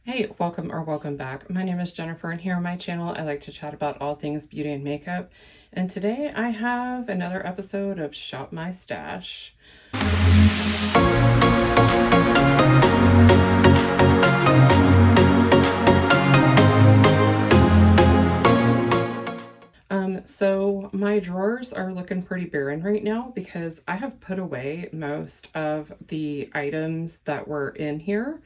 Hey, welcome back. My name is Jennifer, and here on my channel I like to chat about all things beauty and makeup. And today I have another episode of Shop My Stash. So my drawers are looking pretty barren right now because I have put away most of the items that were in here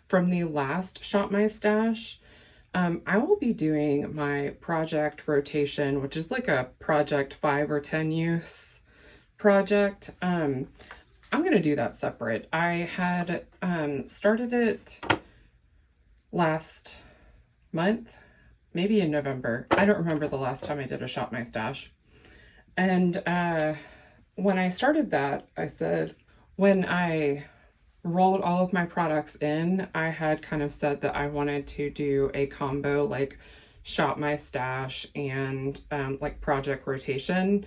from the last Shop My Stash. I will be doing my project rotation, which is like a project 5 or 10 use project. I'm going to do that separate. I had started it last month, maybe in November. I don't remember the last time I did a Shop My Stash. And when I started that, I said, when I rolled all of my products in, I had kind of said that I wanted to do a combo like Shop My Stash and like project rotation.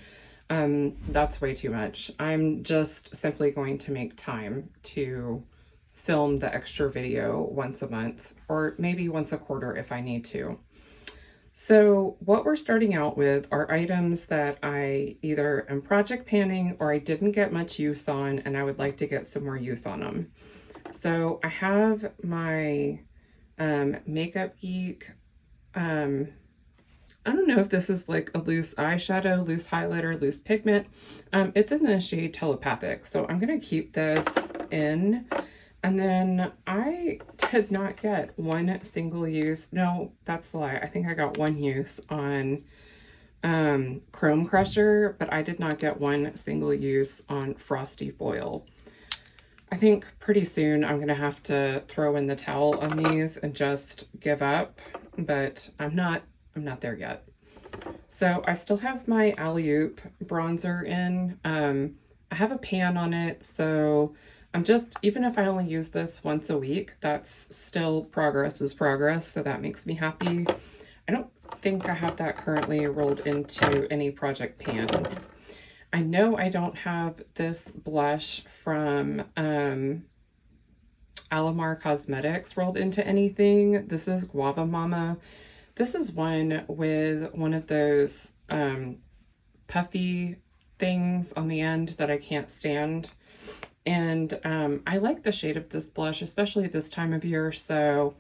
That's way too much. I'm just simply going to make time to film the extra video once a month or maybe once a quarter if I need to. So what we're starting out with are items that I either am project panning or I didn't get much use on and I would like to get some more use on them. So I have my Makeup Geek, I don't know if this is like a loose eyeshadow, loose highlighter, loose pigment. It's in the shade Telepathic, so I'm going to keep this in. And then I did not get one single use. No, that's a lie. I think I got one use on Chrome Crusher, but I did not get one single use on Frosty Foil. I think pretty soon I'm going to have to throw in the towel on these and just give up, but I'm not there yet. So I still have my Alley-Oop bronzer in. I have a pan on it, so I'm just, even if I only use this once a week, that's still progress is progress, so that makes me happy. I don't think I have that currently rolled into any project pans. I know I don't have this blush from Alamar Cosmetics rolled into anything. This is Guava Mama. This is one with one of those puffy things on the end that I can't stand. And I like the shade of this blush, especially this time of year. So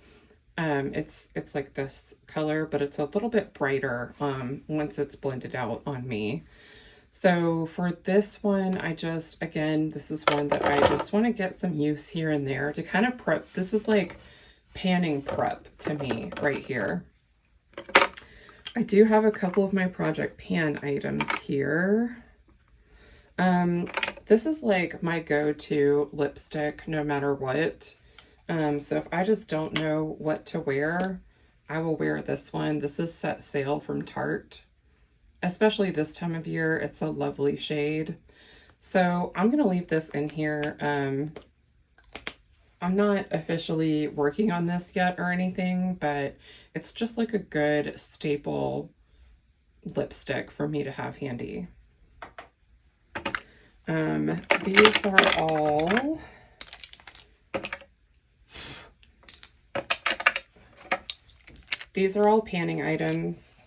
it's like this color, but it's a little bit brighter once it's blended out on me. So for this one, again, this is one that I just want to get some use here and there to kind of prep. This is like panning prep to me right here. I do have a couple of my project pan items here. This is like my go-to lipstick no matter what. So if I just don't know what to wear, I will wear this one. This is Set Sail from Tarte. Especially this time of year, it's a lovely shade. So I'm going to leave this in here. I'm not officially working on this yet or anything, but it's just like a good staple lipstick for me to have handy. These are all panning items.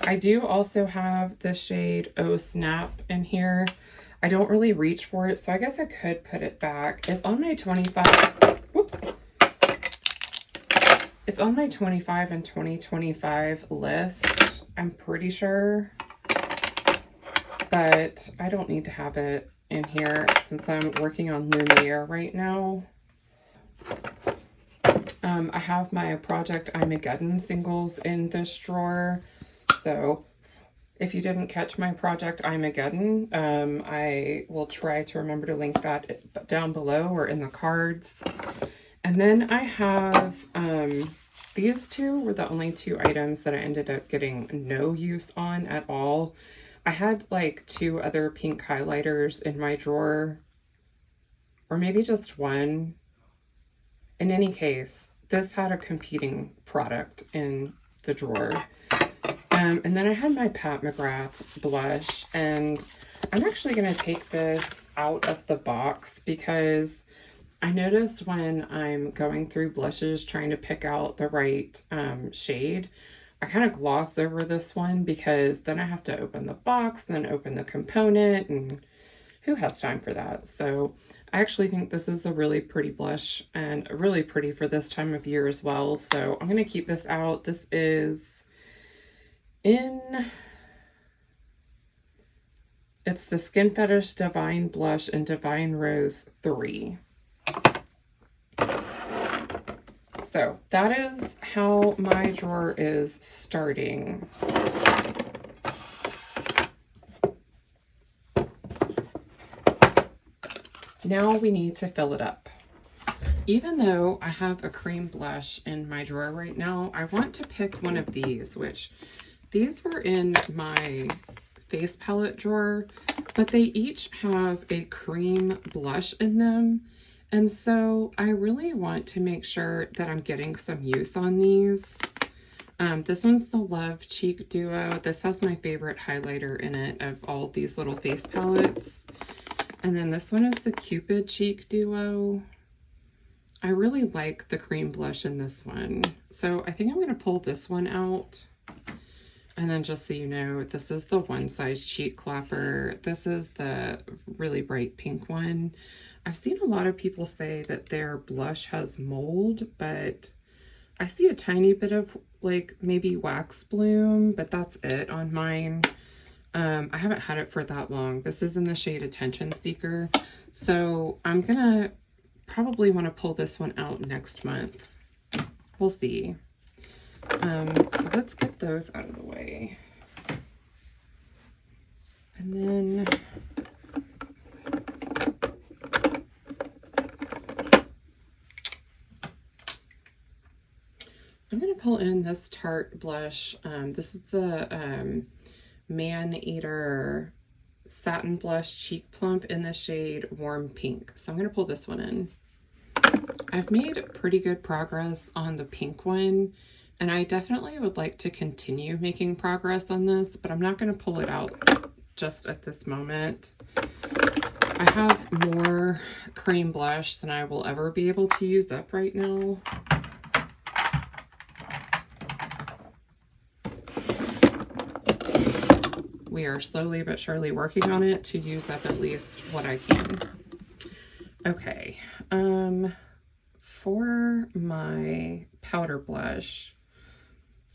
I do also have the shade Oh Snap in here. I don't really reach for it, so I guess I could put it back. It's on my 25, whoops. It's on my 25 and 2025 list, I'm pretty sure. But I don't need to have it in here since I'm working on Lumiere right now. I have my Project Armageddon singles in this drawer. So if you didn't catch my Project Armageddon, I will try to remember to link that down below or in the cards. And then I have, these two were the only two items that I ended up getting no use on at all. I had like 2 other pink highlighters in my drawer, or maybe just one. In any case, this had a competing product in the drawer. And then I had my Pat McGrath blush, and I'm actually going to take this out of the box because I noticed when I'm going through blushes trying to pick out the right shade, I kind of gloss over this one because then I have to open the box, then open the component, and who has time for that? So I actually think this is a really pretty blush and really pretty for this time of year as well. So I'm going to keep this out. This is it's the Skin Fetish Divine Blush in Divine Rose 3. So that is how my drawer is starting. Now we need to fill it up. Even though I have a cream blush in my drawer right now, I want to pick one of these, which these were in my face palette drawer, but they each have a cream blush in them. And so I really want to make sure that I'm getting some use on these. This one's the Love Cheek Duo. This has my favorite highlighter in it of all these little face palettes. And then this one is the Cupid Cheek Duo. I really like the cream blush in this one. So I think I'm going to pull this one out. And then just so you know, this is the One Size Cheek Clapper. This is the really bright pink one. I've seen a lot of people say that their blush has mold, but I see a tiny bit of like maybe wax bloom, but that's it on mine. I haven't had it for that long. This is in the shade Attention Seeker. So I'm gonna probably want to pull this one out next month. We'll see. So let's get those out of the way. And then I'm going to pull in this Tarte blush. This is the Man Eater Satin Blush Cheek Plump in the shade Warm Pink. So I'm going to pull this one in. I've made pretty good progress on the pink one, and I definitely would like to continue making progress on this, but I'm not going to pull it out just at this moment. I have more cream blush than I will ever be able to use up right now. We are slowly but surely working on it to use up at least what I can. Okay, for my powder blush,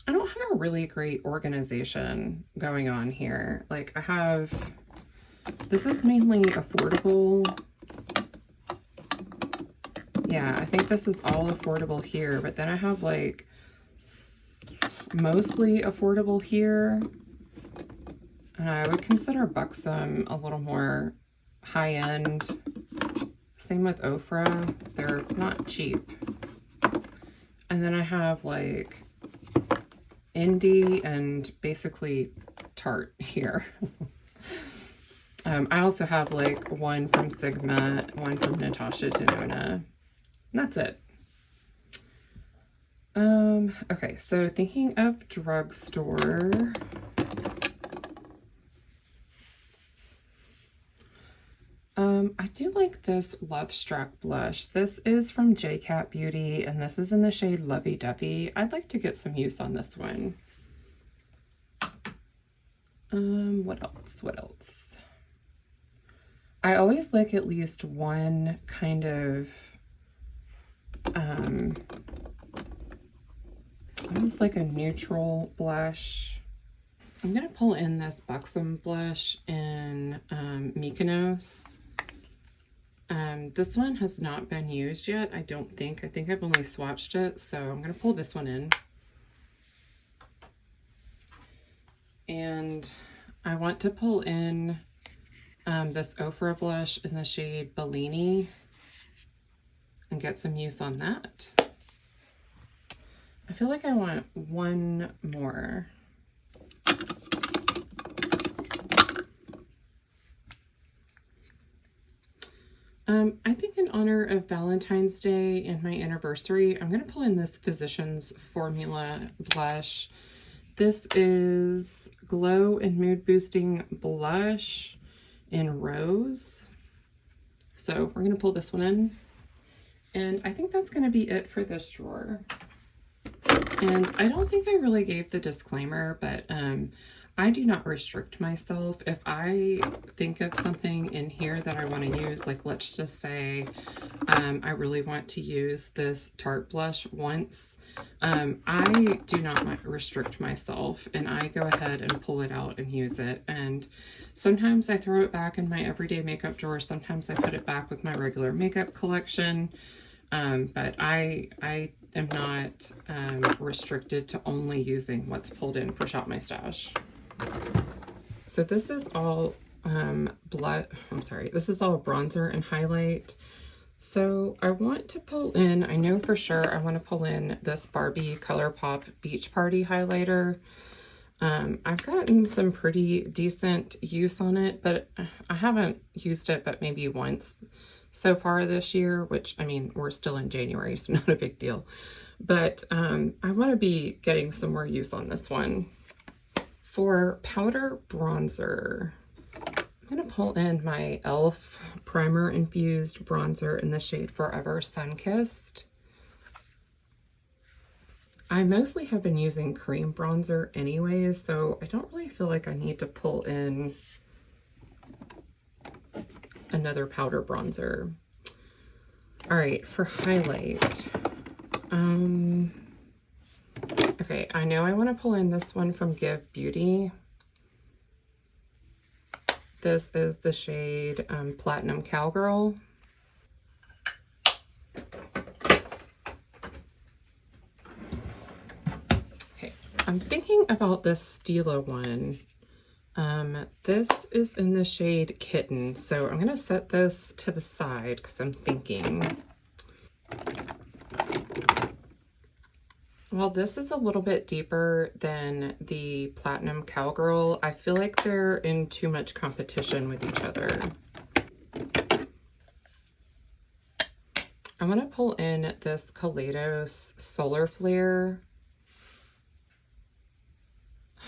I don't have a really great organization going on here. Like I have, this is mainly affordable. Yeah, I think this is all affordable here, but then I have like mostly affordable here. And I would consider Buxom a little more high-end. Same with Ofra. They're not cheap. And then I have like Indie and basically Tarte here. I also have like one from Sigma, one from Natasha Denona. That's it. Okay, so thinking of drugstore. I do like this Love Struck blush. This is from JCat Beauty, and this is in the shade Lovey Dovey. I'd like to get some use on this one. What else? What else? I always like at least one kind of, almost like a neutral blush. I'm going to pull in this Buxom blush in Mykonos. This one has not been used yet, I don't think. I think I've only swatched it, so I'm going to pull this one in. And I want to pull in this Ofra blush in the shade Bellini and get some use on that. I feel like I want one more. I think in honor of Valentine's Day and my anniversary, I'm going to pull in this Physicians Formula blush. This is Glow and Mood Boosting Blush in Rose. So we're going to pull this one in. And I think that's going to be it for this drawer. And I don't think I really gave the disclaimer, but I do not restrict myself. If I think of something in here that I want to use, like let's just say I really want to use this Tarte blush once, I do not restrict myself, and I go ahead and pull it out and use it. And sometimes I throw it back in my everyday makeup drawer. Sometimes I put it back with my regular makeup collection. But I am not restricted to only using what's pulled in for Shop My Stash. So this is all this is all bronzer and highlight. So I want to pull in, I know for sure I want to pull in this Barbie ColourPop Beach Party highlighter. I've gotten some pretty decent use on it, but I haven't used it but maybe once so far this year, which, I mean, we're still in January, so not a big deal. But I want to be getting some more use on this one. For powder bronzer, I'm going to pull in my e.l.f. Primer Infused Bronzer in the shade Forever Sunkissed. I mostly have been using cream bronzer anyways, so I don't really feel like I need to pull in another powder bronzer. All right, for highlight. Okay, I know I want to pull in this one from Give Beauty. This is the shade Platinum Cowgirl. Okay, I'm thinking about this Stila one. This is in the shade Kitten, so I'm going to set this to the side because I'm thinking, well, this is a little bit deeper than the Platinum Cowgirl. I feel like they're in too much competition with each other. I'm going to pull in this Kaleidos Solar Flare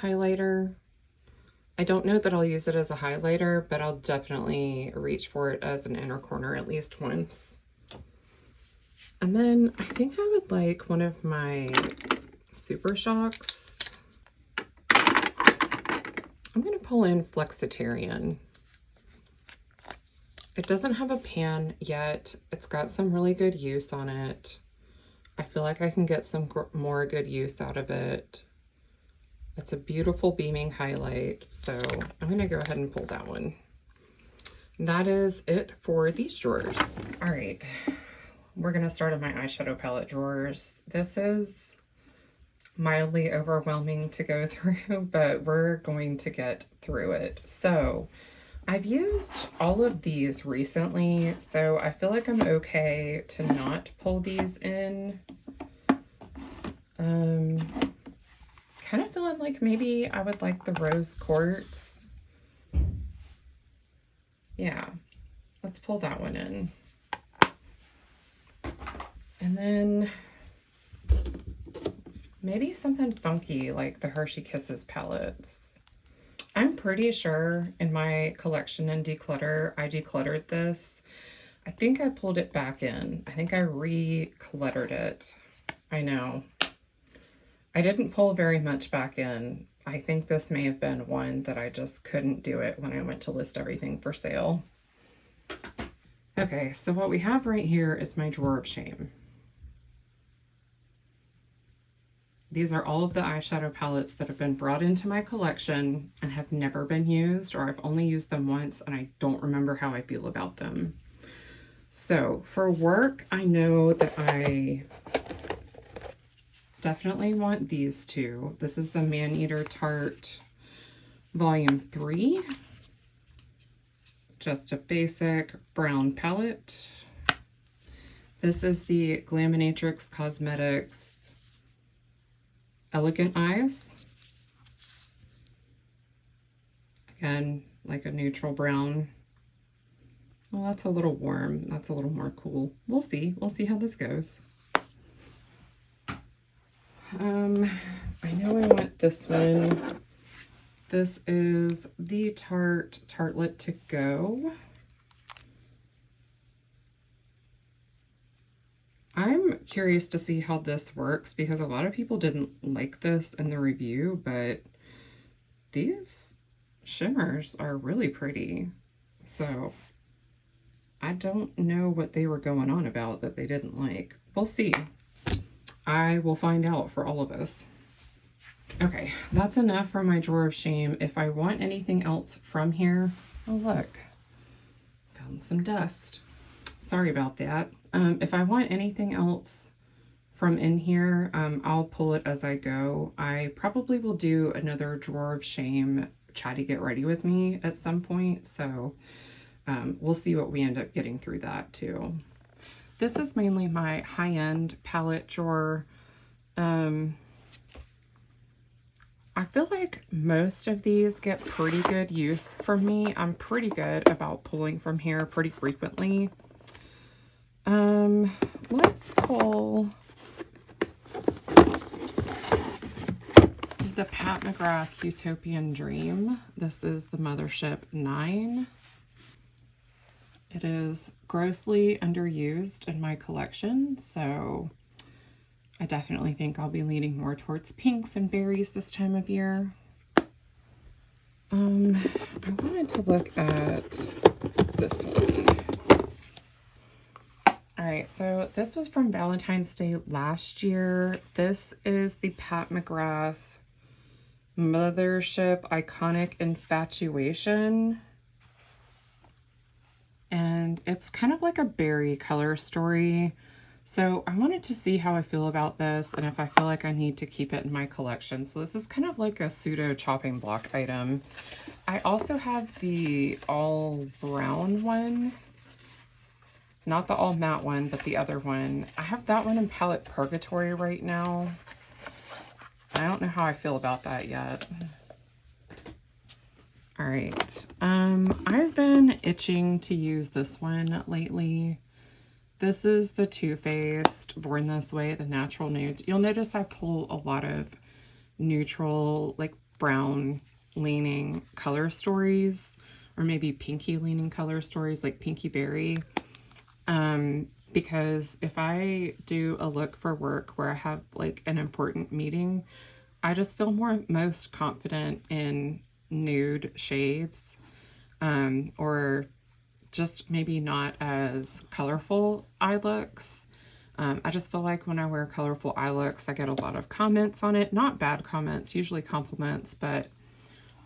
highlighter. I don't know that I'll use it as a highlighter, but I'll definitely reach for it as an inner corner at least once. And then I think I would like one of my Super Shocks. I'm going to pull in Flexitarian. It doesn't have a pan yet. It's got some really good use on it. I feel like I can get some more good use out of it. It's a beautiful beaming highlight, so I'm going to go ahead and pull that one. That is it for these drawers. All right, we're going to start on my eyeshadow palette drawers. This is mildly overwhelming to go through, but we're going to get through it. So I've used all of these recently, so I feel like I'm okay to not pull these in. Kind of feeling like maybe I would like the Rose Quartz. Yeah, let's pull that one in. And then maybe something funky like the Hershey Kisses palettes. I'm pretty sure in my collection and declutter, I decluttered this. I think I pulled it back in. I think I re-cluttered it. I know. I didn't pull very much back in. I think this may have been one that I just couldn't do it when I went to list everything for sale. Okay, so what we have right here is my drawer of shame. These are all of the eyeshadow palettes that have been brought into my collection and have never been used, or I've only used them once and I don't remember how I feel about them. So for work, I know that I definitely want these two. This is the Maneater Tarte Volume 3. Just a basic brown palette. This is the Glaminatrix Cosmetics Elegant Eyes. Again, like a neutral brown. Well, that's a little warm. That's a little more cool. We'll see. We'll see how this goes. I know I want this one. This is the Tarte Tartelette To Go. I'm curious to see how this works because a lot of people didn't like this in the review, but these shimmers are really pretty. So I don't know what they were going on about that they didn't like. We'll see. I will find out for all of us. Okay, that's enough for my drawer of shame. If I want anything else from here, oh look, found some dust. Sorry about that. If I want anything else from in here, I'll pull it as I go. I probably will do another drawer of shame chatty get ready with me at some point, so we'll see what we end up getting through that too. This is mainly my high-end palette drawer. I feel like most of these get pretty good use from me. I'm pretty good about pulling from here pretty frequently. Let's pull the Pat McGrath Utopian Dream. This is the Mothership 9. It is grossly underused in my collection, so I definitely think I'll be leaning more towards pinks and berries this time of year. I wanted to look at this one. All right, so this was from Valentine's Day last year. This is the Pat McGrath Mothership Iconic Infatuation. And it's kind of like a berry color story. So I wanted to see how I feel about this and if I feel like I need to keep it in my collection. So this is kind of like a pseudo chopping block item. I also have the all brown one. Not the all matte one, but the other one. I have that one in Palette Purgatory right now. I don't know how I feel about that yet. All right. I've been itching to use this one lately. This is the Too Faced Born This Way, the Natural Nudes. You'll notice I pull a lot of neutral, like brown leaning color stories, or maybe pinky leaning color stories like Pinky Berry. Because if I do a look for work where I have like an important meeting, I just feel most confident in nude shades, or just maybe not as colorful eye looks. I just feel like when I wear colorful eye looks, I get a lot of comments on it. Not bad comments, usually compliments, but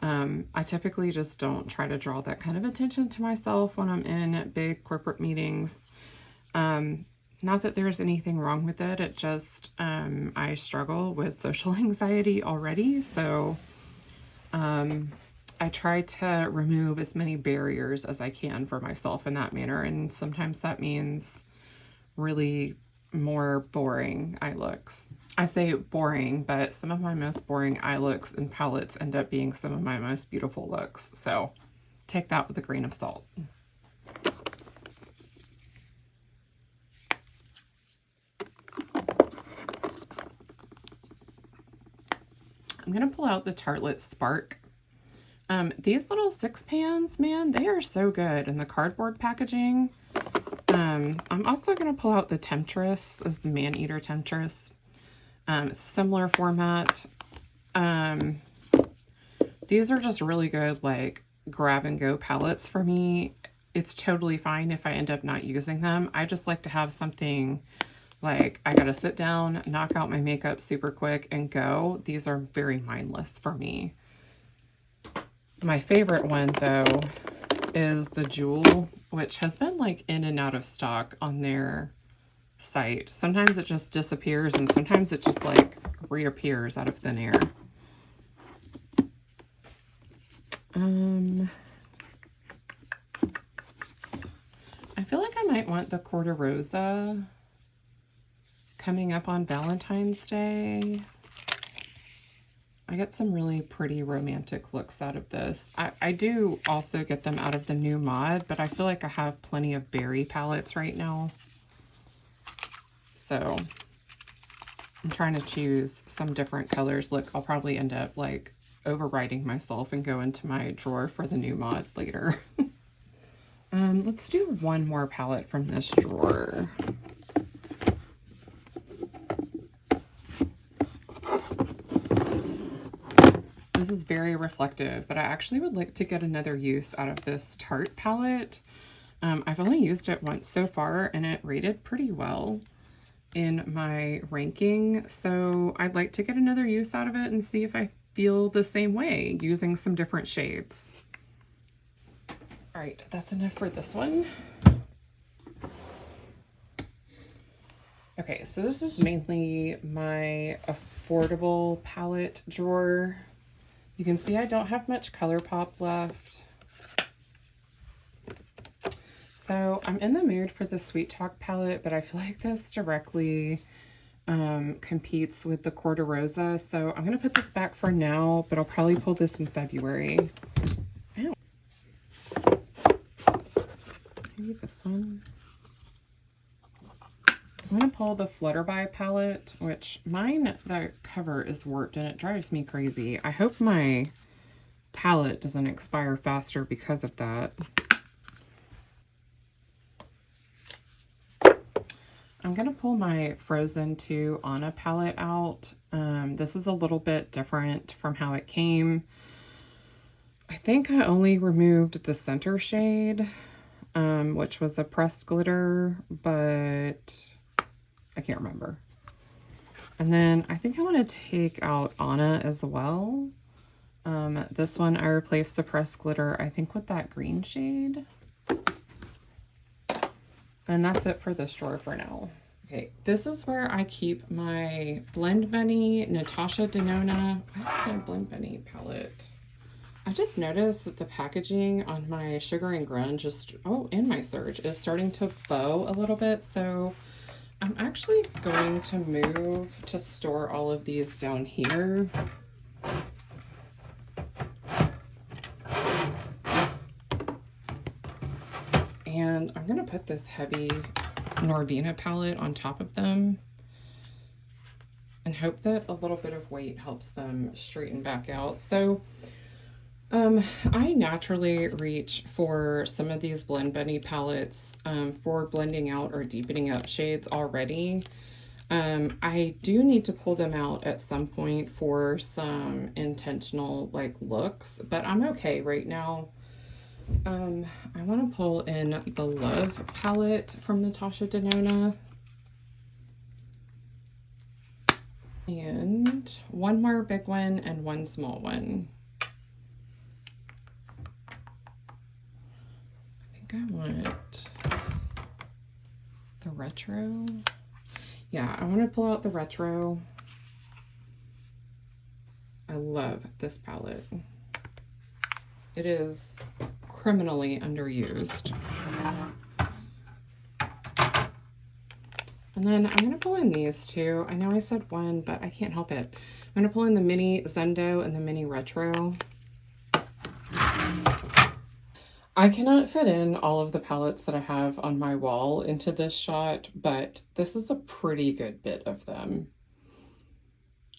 I typically just don't try to draw that kind of attention to myself when I'm in big corporate meetings. Not that there's anything wrong with it. It just, I struggle with social anxiety already. So, I try to remove as many barriers as I can for myself in that manner. And sometimes that means really more boring eye looks. I say boring, but some of my most boring eye looks and palettes end up being some of my most beautiful looks. So take that with a grain of salt. I'm going to pull out the Tartelette Spark. These little 6 pans, man, they are so good in the cardboard packaging. I'm also going to pull out the Temptress as the Man-Eater Temptress. It's a similar format. These are just really good, like, grab-and-go palettes for me. It's totally fine if I end up not using them. I just like to have something like I gotta sit down, knock out my makeup super quick, and go. These are very mindless for me. My favorite one, though, is the Jewel, which has been like in and out of stock on their site. Sometimes it just disappears and sometimes it just like reappears out of thin air. I feel like I might want the Quarter Rosa coming up on Valentine's Day. I get some really pretty romantic looks out of this. I do also get them out of the new mod, but I feel like I have plenty of berry palettes right now. So I'm trying to choose some different colors. Look, I'll probably end up like overriding myself and go into my drawer for the new mod later. Let's do one more palette from this drawer. this is very reflective, but I actually would like to get another use out of this Tarte palette. I've only used it once so far, and it rated pretty well in my ranking, so I'd like to get another use out of it and see if I feel the same way using some different shades. All right, that's enough for this one. Okay, so this is mainly my affordable palette drawer. You can see I don't have much ColourPop left. So I'm in the mood for the Sweet Talk palette, but I feel like this directly competes with the Corte Rosa. So I'm gonna put this back for now, but I'll probably pull this in February. Ow. Maybe this one. I'm going to pull the Flutterby palette, which mine, the cover is warped and it drives me crazy. I hope my palette doesn't expire faster because of that. I'm going to pull my Frozen 2 Anna palette out. This is a little bit different from how it came. I think I only removed the center shade, which was a pressed glitter, but I can't remember. And then I think I want to take out Anna as well. This one I replaced the pressed glitter, I think, with that green shade. And that's it for this drawer for now. Okay, this is where I keep my Blend Bunny Natasha Denona. What's my Blend Bunny palette? I just noticed that the packaging on my Sugar and Grunge is, and my Surge is starting to bow a little bit. So I'm actually going to move to store all of these down here. And I'm going to put this heavy Nordina palette on top of them and hope that a little bit of weight helps them straighten back out. So I naturally reach for some of these Blend Bunny palettes for blending out or deepening up shades already. I do need to pull them out at some point for some intentional looks, but I'm okay right now. I want to pull in the Love palette from Natasha Denona. And one more big one and one small one. I want the retro. Yeah, I want to pull out the retro. I love this palette. It is criminally underused. And then I'm going to pull in these two. I know I said one, but I can't help it. I'm going to pull in the mini Zendo and the mini retro. I cannot fit in all of the palettes that I have on my wall into this shot, but this is a pretty good bit of them.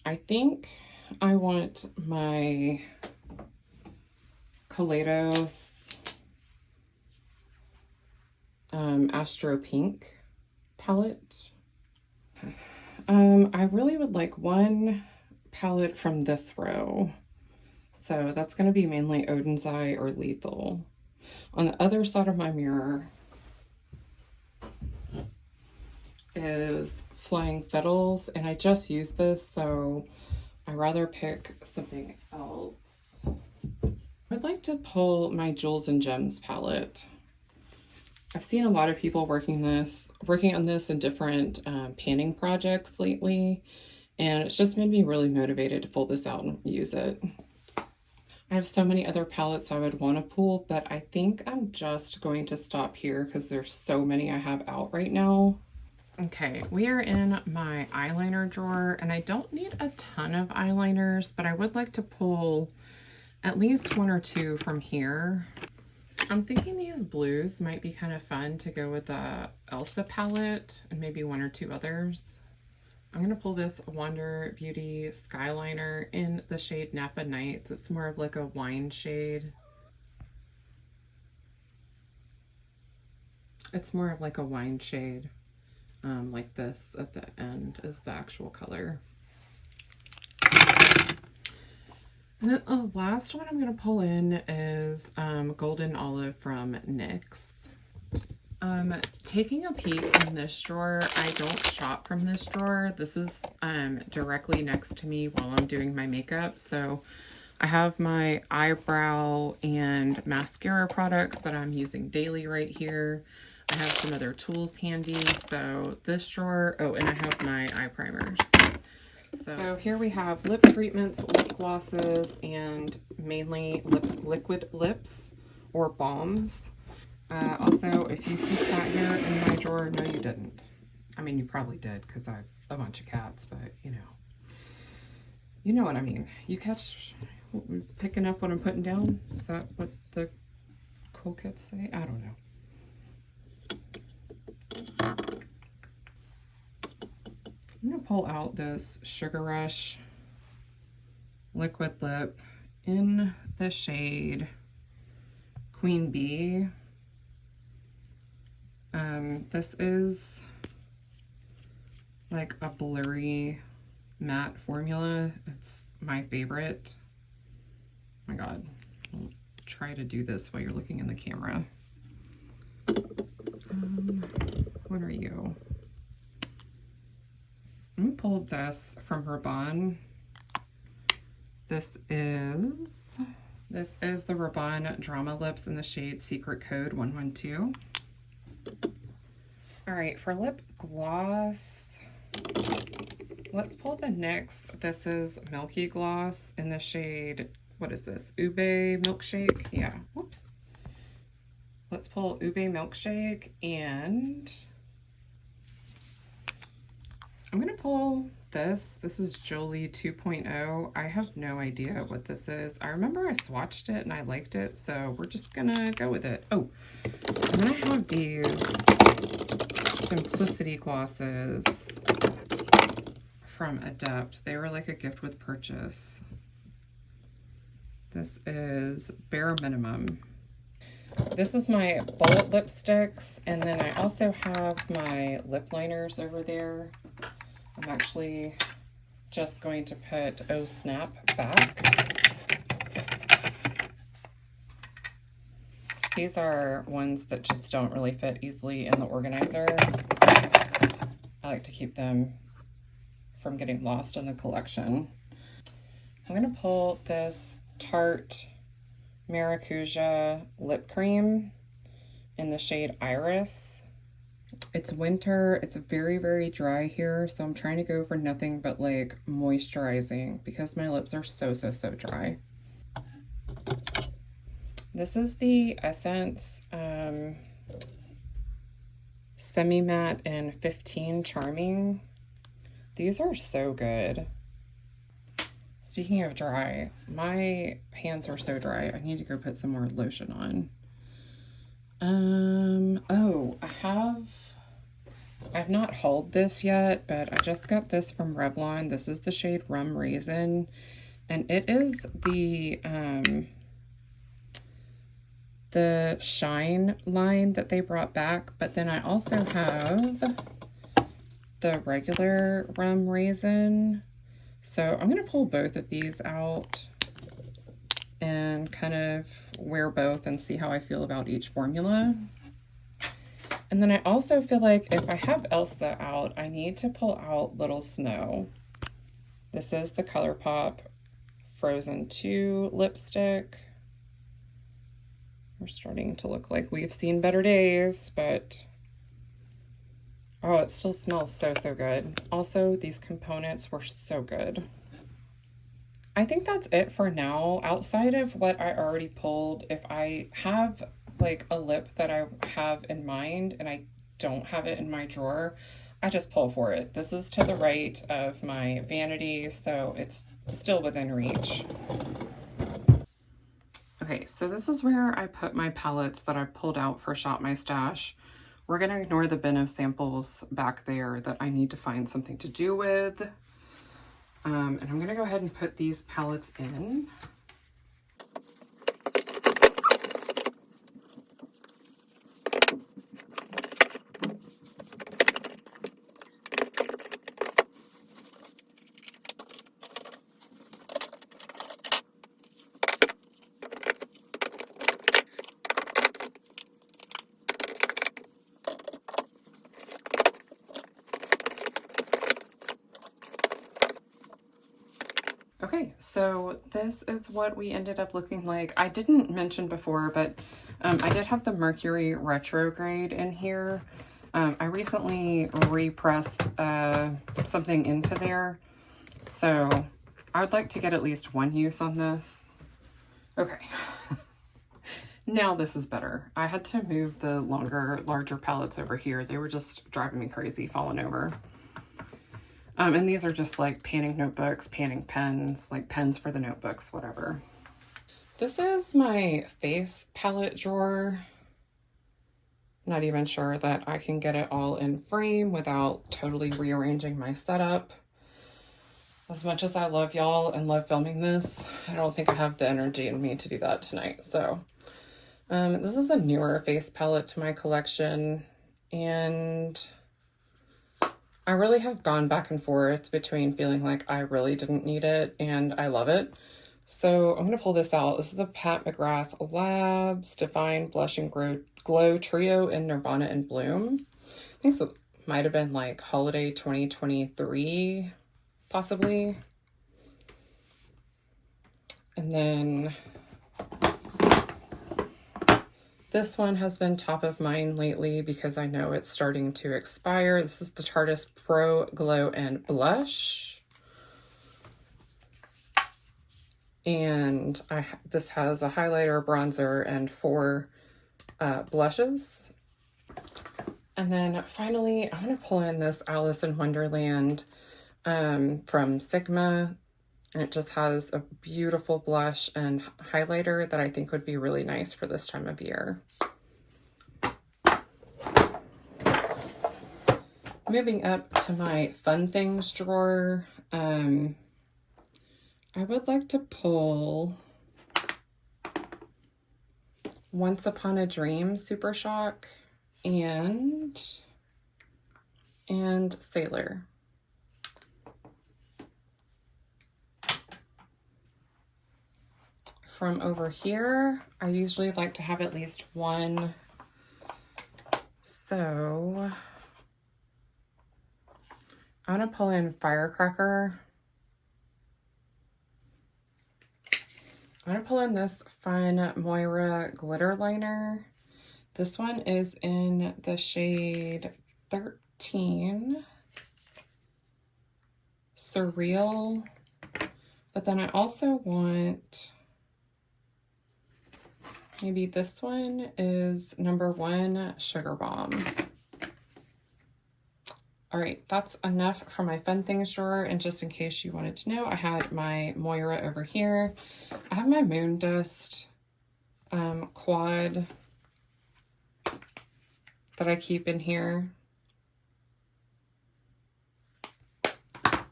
I think I want my Kaleidos Astro Pink palette. I really would like one palette from this row. So that's going to be mainly Odin's Eye or Lethal. On the other side of my mirror is Flying Fiddles, and I just used this, so I'd rather pick something else. I'd like to pull my Jewels and Gems palette. I've seen a lot of people working on this in different panning projects lately, and it's just made me really motivated to pull this out and use it. I have so many other palettes I would want to pull, but I think I'm just going to stop here because there's so many I have out right now. Okay, we are in my eyeliner drawer, and I don't need a ton of eyeliners, but I would like to pull at least one or two from here. I'm thinking these blues might be kind of fun to go with the Elsa palette and maybe one or two others. I'm going to pull this Wander Beauty Skyliner in the shade Napa Nights. It's more of like a wine shade. It's more of like a wine shade, like this at the end is the actual color. And then the last one I'm going to pull in is Golden Olive from NYX. Taking a peek in this drawer, I don't shop from this drawer. This is directly next to me while I'm doing my makeup. So I have my eyebrow and mascara products that I'm using daily right here. I have some other tools handy. So this drawer, oh, and I have my eye primers. So here we have lip treatments, lip glosses, and mainly liquid lips or balms. Also, if you see cat hair in my drawer, no, you didn't. I mean, you probably did because I have a bunch of cats, but you know what I mean. You catch picking up what I'm putting down? Is that what the cool kids say? I don't know. I'm going to pull out this Sugar Rush liquid lip in the shade Queen Bee. This is like a blurry matte formula. It's my favorite. Oh my God. I'll try to do this while you're looking in the camera. What are you? I pulled this from Rabanne. This is the Rabanne Drama Lips in the shade Secret Code 112. All right, for lip gloss, let's pull the NYX. This is Milky Gloss in the shade, what is this? Ube Milkshake? Yeah, whoops. Let's pull Ube Milkshake, and I'm gonna pull this. This is Jolie 2.0. I have no idea what this is. I remember I swatched it and I liked it, so we're just gonna go with it. Oh, and then I have these Simplicity glosses from Adept. They were like a gift with purchase. This is Bare Minimum. This is my bullet lipsticks, and then I also have my lip liners over there. I'm actually just going to put Oh Snap back. These are ones that just don't really fit easily in the organizer. I like to keep them from getting lost in the collection. I'm going to pull this Tarte Maracuja lip cream in the shade Iris. It's winter. It's very, very dry here, so I'm trying to go for nothing but like moisturizing because my lips are so dry. This is the Essence Semi Matte and 15 Charming. These are so good. Speaking of dry, my hands are so dry. I need to go put some more lotion on. Oh, I've not hauled this yet, but I just got this from Revlon. This is the shade Rum Raisin, and it is the Shine line that they brought back, but then I also have the regular Rum Raisin. So I'm going to pull both of these out and kind of wear both and see how I feel about each formula. And then I also feel like if I have Elsa out, I need to pull out Little Snow. This is the ColourPop Frozen 2 lipstick. We're starting to look like we've seen better days, but oh, it still smells so good. Also, these components were so good. I think that's it for now. Outside of what I already pulled, if I have like a lip that I have in mind and I don't have it in my drawer, I just pull for it. This is to the right of my vanity, so it's still within reach. Okay, so this is where I put my palettes that I pulled out for Shop My Stash. We're gonna ignore the bin of samples back there that I need to find something to do with. And I'm gonna go ahead and put these palettes in. Okay, so this is what we ended up looking like. I didn't mention before, but I did have the Mercury retrograde in here. I recently repressed something into there, so I would like to get at least one use on this. Okay, now this is better. I had to move the larger palettes over here. They were just driving me crazy, falling over. And these are just like panning notebooks, panning pens, like pens for the notebooks, whatever. This is my face palette drawer. Not even sure that I can get it all in frame without totally rearranging my setup. As much as I love y'all and love filming this, I don't think I have the energy in me to do that tonight. So this is a newer face palette to my collection, and I really have gone back and forth between feeling like I really didn't need it and I love it. So I'm going to pull this out. This is the Pat McGrath Labs Define Blush and Glow Trio in Nirvana and Bloom. I think so. Might have been like holiday 2023, possibly. And then this one has been top of mind lately because I know it's starting to expire. This is the Tarte Pro Glow and Blush. And this has a highlighter, bronzer, and 4 blushes. And then finally, I'm going to pull in this Alice in Wonderland from Sigma. And it just has a beautiful blush and highlighter that I think would be really nice for this time of year. Moving up to my fun things drawer, I would like to pull Once Upon a Dream Super Shock and Sailor. From over here, I usually like to have at least one. So I'm gonna pull in Firecracker. I'm gonna pull in this fun Moira glitter liner. This one is in the shade 13, Surreal. But then I also want, maybe this one is number 1, Sugar Bomb. All right, that's enough for my fun things drawer. And just in case you wanted to know, I had my Moira over here. I have my Moon Dust quad that I keep in here.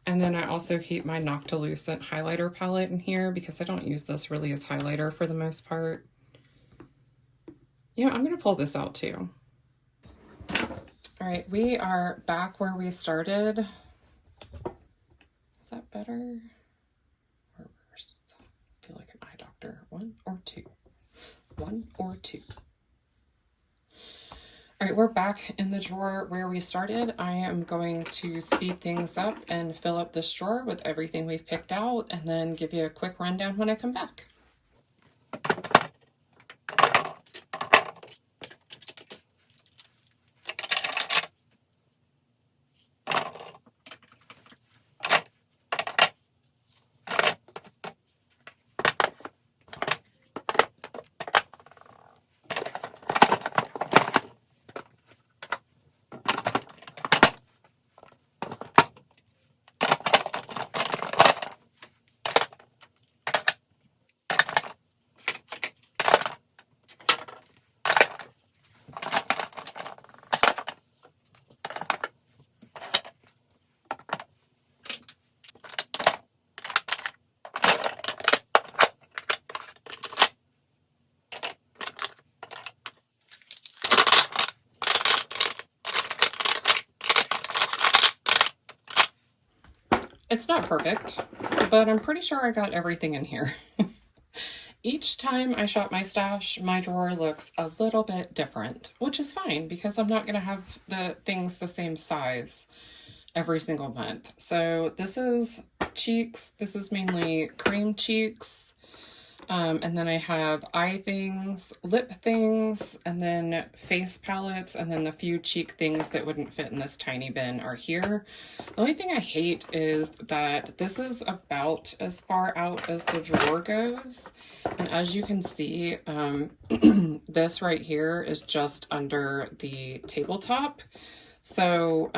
And then I also keep my Noctilucent highlighter palette in here because I don't use this really as highlighter for the most part. You know, I'm going to pull this out too. All right, we are back where we started. Is that better or worse? I feel like an eye doctor. 1 or 2? 1 or 2? All right, we're back in the drawer where we started. I am going to speed things up and fill up this drawer with everything we've picked out and then give you a quick rundown when I come back. It's not perfect, but I'm pretty sure I got everything in here. Each time I shop my stash, my drawer looks a little bit different, which is fine because I'm not going to have the things the same size every single month. So this is cheeks. This is mainly cream cheeks. And then I have eye things, lip things, and then face palettes, and then the few cheek things that wouldn't fit in this tiny bin are here. The only thing I hate is that this is about as far out as the drawer goes. And as you can see, this right here is just under the tabletop. So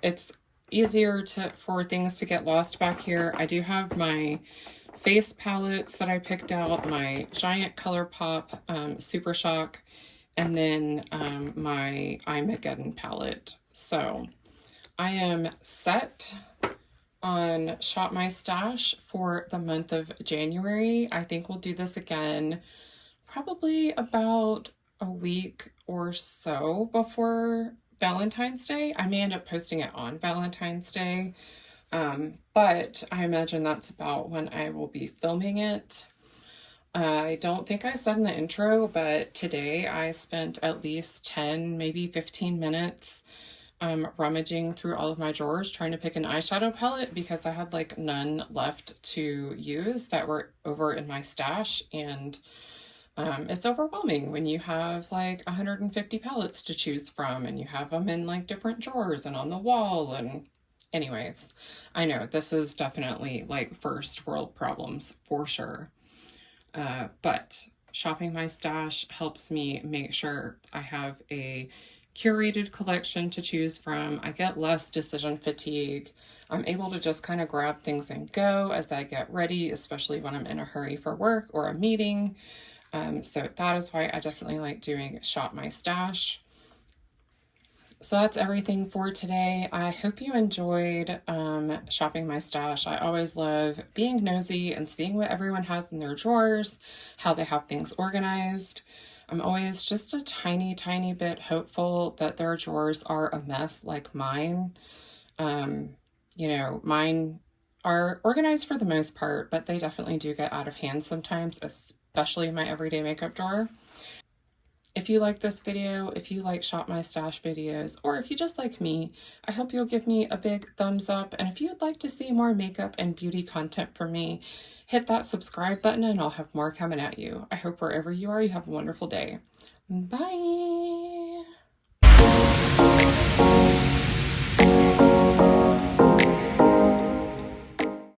it's easier for things to get lost back here. I do have my face palettes that I picked out, my Giant ColourPop Super Shock, and then my Eyeshadow palette. So I am set on Shop My Stash for the month of January. I think we'll do this again probably about a week or so before Valentine's Day. I may end up posting it on Valentine's Day. But I imagine that's about when I will be filming it. I don't think I said in the intro, but today I spent at least 10, maybe 15 minutes rummaging through all of my drawers trying to pick an eyeshadow palette because I had like none left to use that were over in my stash, and it's overwhelming when you have like 150 palettes to choose from and you have them in like different drawers and on the wall. And anyways, I know this is definitely like first world problems for sure. But shopping my stash helps me make sure I have a curated collection to choose from. I get less decision fatigue. I'm able to just kind of grab things and go as I get ready, especially when I'm in a hurry for work or a meeting. So that is why I definitely like doing Shop My Stash. So that's everything for today. I hope you enjoyed shopping my stash. I always love being nosy and seeing what everyone has in their drawers, how they have things organized. I'm always just a tiny, tiny bit hopeful that their drawers are a mess like mine. You know, mine are organized for the most part, but they definitely do get out of hand sometimes, especially my everyday makeup drawer. If you like this video, if you like Shop My Stash videos, or if you just like me, I hope you'll give me a big thumbs up. And if you'd like to see more makeup and beauty content from me, hit that subscribe button and I'll have more coming at you. I hope wherever you are, you have a wonderful day. Bye!